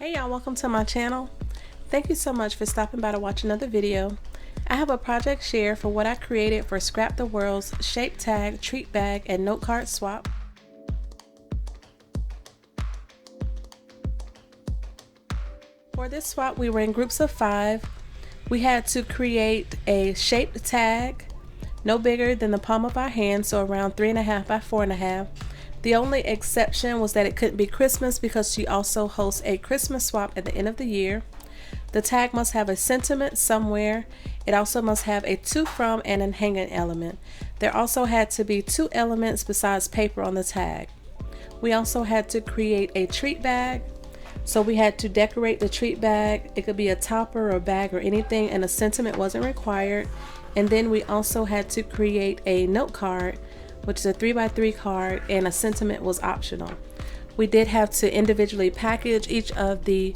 Hey y'all, welcome to my channel. Thank you so much for stopping by to watch another video. I have a project share for what I created for Scrap the World's shape tag, treat bag, and note card swap. For this swap, we were in groups of 5. We had to create a shaped tag, no bigger than the palm of our hand, so around 3.5 by 4.5. The only exception was that it couldn't be Christmas because she also hosts a Christmas swap at the end of the year. The tag must have a sentiment somewhere. It also must have a to, from, and a hanging element. There also had to be 2 elements besides paper on the tag. We also had to create a treat bag. So we had to decorate the treat bag. It could be a topper or a bag or anything, and a sentiment wasn't required. And then we also had to create a note card, which is a 3x3 card, and a sentiment was optional. We did have to individually package each of the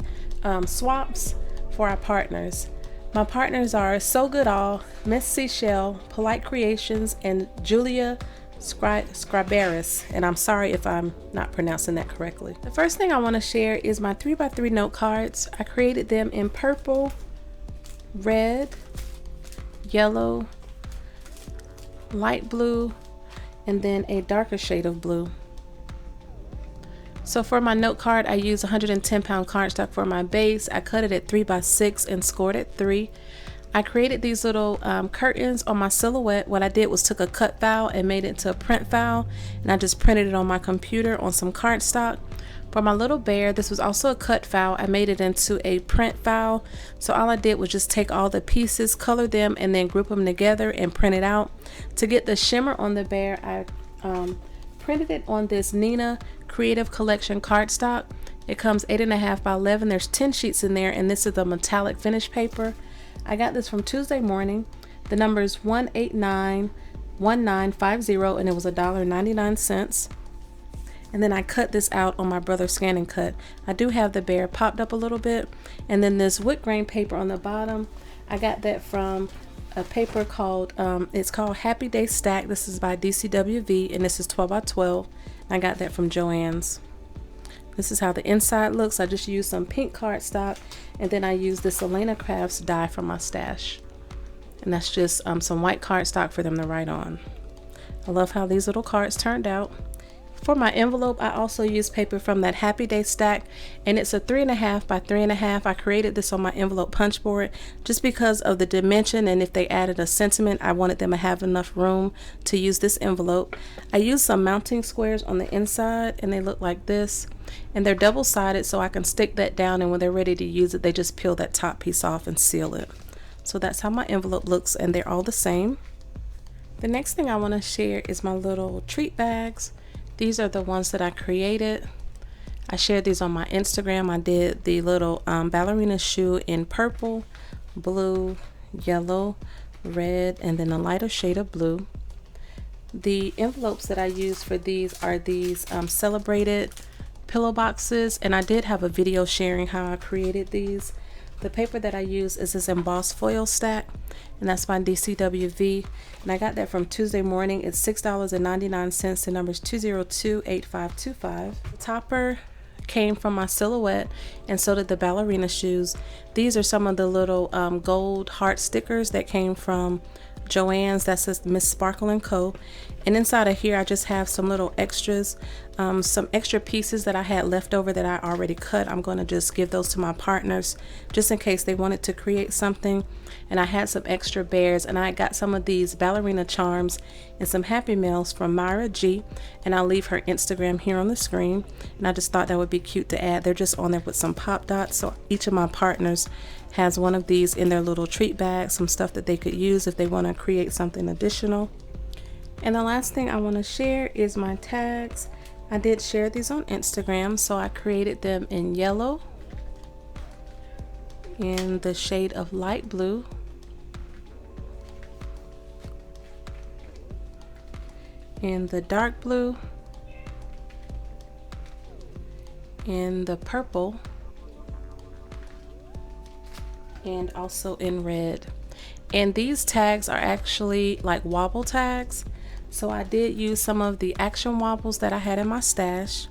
swaps for our partners. My partners are So Good All, Miss Seashell, Polite Creations, and Julia Scribaris, and I'm sorry if I'm not pronouncing that correctly. The first thing I want to share is my 3x3 note cards. I created them in purple, red, yellow, light blue, and then a darker shade of blue. So for my note card, I used 110-pound cardstock for my base. I cut it at 3x6 and scored at 3. I created these little curtains on my silhouette. What I did was took a cut file and made it into a print file, and I just printed it on my computer on some cardstock. For my little bear, this was also a cut file. I made it into a print file. So all I did was just take all the pieces, color them, and then group them together and print it out. To get the shimmer on the bear, I printed it on this Nina Creative Collection cardstock. It comes 8.5 by 11. There's 10 sheets in there, and this is the metallic finish paper. I got this from Tuesday Morning. The number is 1891950, and it was $1.99. And then I cut this out on my brother's scan and cut. I do have the bear popped up a little bit. And then this wood grain paper on the bottom, I got that from a paper called, it's called Happy Day Stack. This is by DCWV, and this is 12 by 12. I got that from Joann's. This is how the inside looks. I just used some pink cardstock, and then I used this Elena Crafts die from my stash. And that's just some white cardstock for them to write on. I love how these little cards turned out. For my envelope, I also used paper from that Happy Day stack, and it's a 3.5 by 3.5. I created this on my envelope punch board just because of the dimension, and if they added a sentiment, I wanted them to have enough room to use this envelope. I used some mounting squares on the inside, and they look like this, and they're double-sided, so I can stick that down, and when they're ready to use it, they just peel that top piece off and seal it. So that's how my envelope looks, and they're all the same. The next thing I want to share is my little treat bags. These are the ones that I created. I shared these on my Instagram. I did the little ballerina shoe in purple, blue, yellow, red, and then a lighter shade of blue. The envelopes that I used for these are these celebrated pillow boxes, and I did have a video sharing how I created these. The paper that I use is this embossed foil stack, and that's by DCWV, and I got that from Tuesday Morning. It's $6.99. The number is 2028525. The topper came from my silhouette, and so did the ballerina shoes. These are some of the little gold heart stickers that came from Joann's. That says Miss Sparkle & Co. And inside of here I just have some little extras, some extra pieces that I had left over that I already cut. I'm going to just give those to my partners just in case they wanted to create something. And I had some extra bears, and I got some of these ballerina charms and some Happy Meals from Myra G, and I'll leave her Instagram here on the screen. And I just thought that would be cute to add. They're just on there with some pop dots, so each of my partners has one of these in their little treat bag, some stuff that they could use if they want to create something additional. And the last thing I want to share is my tags. I did share these on Instagram, so I created them in yellow, in the shade of light blue, in the dark blue, in the purple, and also in red. And these tags are actually like wobble tags. So I did use some of the action wobbles that I had in my stash.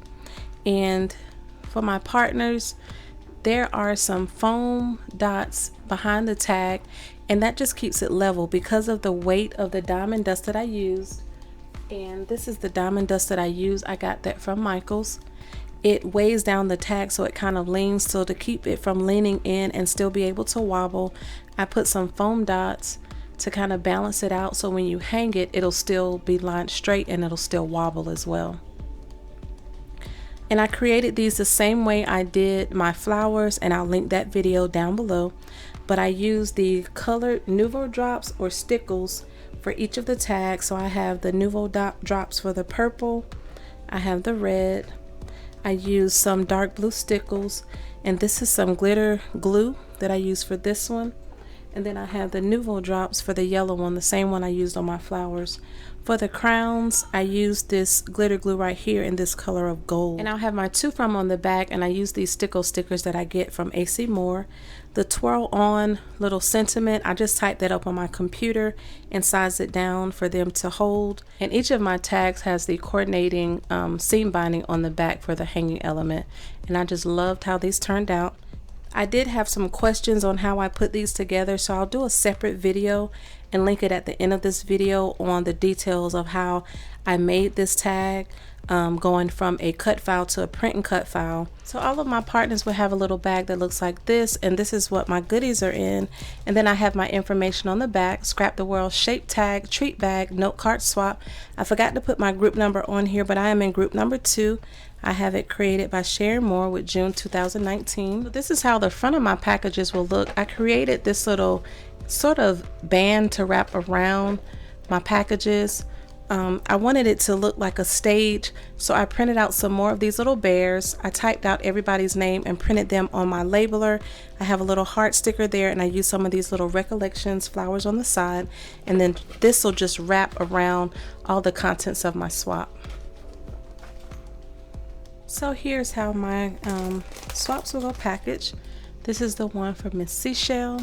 And for my partners, there are some foam dots behind the tag, and that just keeps it level because of the weight of the diamond dust that I used. And this is the diamond dust that I use. I got that from Michael's. It weighs down the tag so it kind of leans, so to keep it from leaning in and still be able to wobble, I put some foam dots to kind of balance it out, so when you hang it, it'll still be lined straight and it'll still wobble as well. And I created these the same way I did my flowers, and I'll link that video down below. But I used the colored Nouveau drops or stickles for each of the tags. So I have the Nouveau drops for the purple, I have the red, I used some dark blue stickles, and this is some glitter glue that I used for this one. And then I have the Nouveau drops for the yellow one, the same one I used on my flowers. For the crowns, I used this glitter glue right here in this color of gold. And I'll have my to from on the back, and I use these stickle stickers that I get from AC Moore. The twirl on little sentiment, I just typed that up on my computer and sized it down for them to hold. And each of my tags has the coordinating seam binding on the back for the hanging element. And I just loved how these turned out. I did have some questions on how I put these together, so I'll do a separate video and link it at the end of this video on the details of how I made this tag, going from a cut file to a print and cut file. So all of my partners will have a little bag that looks like this, and this is what my goodies are in. And then I have my information on the back: Scrap the World shape tag, treat bag, note card swap. I forgot to put my group number on here, but I am in group number 2. I have it created by Sharingmoore with June 2019. So this is how the front of my packages will look. I created this little sort of band to wrap around my packages. I wanted it to look like a stage, so I printed out some more of these little bears. I typed out everybody's name and printed them on my labeler. I have a little heart sticker there, and I used some of these little recollections flowers on the side, and then this will just wrap around all the contents of my swap. So here's how my swaps will go packaged. This is the one for Miss Seashell.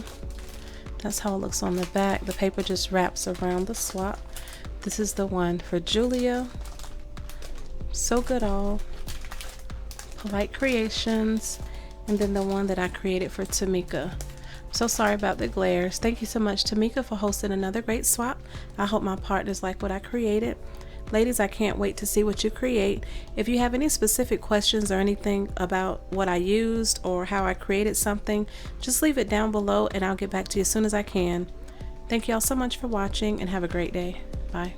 That's how it looks on the back. The paper just wraps around the swap. This is the one for Julia. So Good All. Polite Creations. And then the one that I created for Tmika. I'm so sorry about the glares. Thank you so much, Tmika, for hosting another great swap. I hope my partners like what I created. Ladies, I can't wait to see what you create. If you have any specific questions or anything about what I used or how I created something, just leave it down below and I'll get back to you as soon as I can. Thank you all so much for watching, and have a great day. Bye.